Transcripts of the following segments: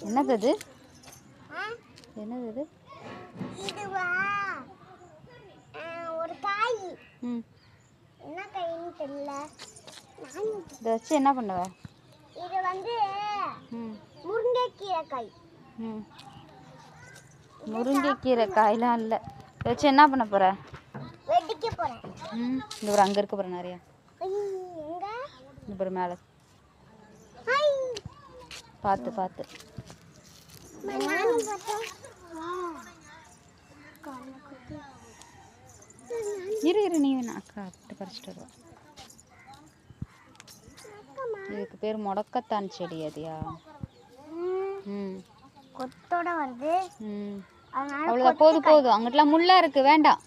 என்னது அது? என்னது அது? இதுவா ஒரு காய். என்ன காய்னு தெரியல. இதை வச்சு என்ன பண்ணுவ? இது வந்து முருங்கைக்கீரை காய். முருங்கைக்கீரை காயெல்லாம் இல்லை. இதை வச்சு என்ன பண்ண போற? வெடிக்க போறேன். இந்த ஒரு அங்கே இருக்க போகிறேன் நிறையா. எங்க? இந்த ஒரு மேலே பார்த்து பார்த்து இரு இரு நீ வேணா அக்கா அப்படி பறிச்சுட்டு வருவா. இதுக்கு பேர் முடக்கத்தான் செடி. அதியா? கொத்தோட வருது. அவ்வளோதான், போதும் போதும். அங்கிட்டலாம் முள்ளா இருக்கு, வேண்டாம்.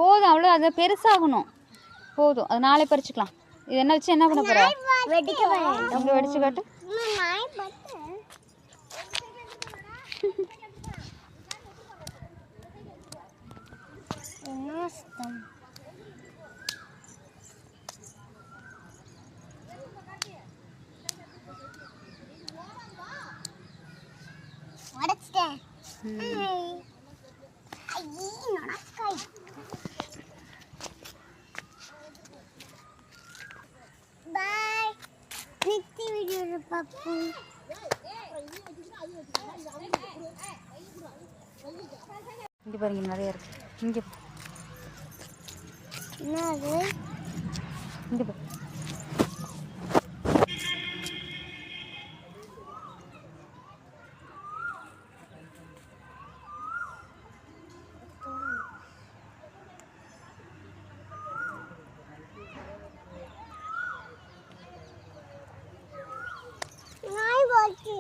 போதும் அவ்வளோ, அது பெருசாகணும். போதும், அது நாளை பறிச்சுக்கலாம். இது என்ன வச்சு என்ன பண்ண போற? வெடிக்க போறேன். அங்கே வெடிச்சு காட்டு. Bye. Next video, Papu. இங்கே பாருங்க நிறைய இருக்கு. இங்கே என்னது? இங்கே பாரு. நாய் வாச்சு.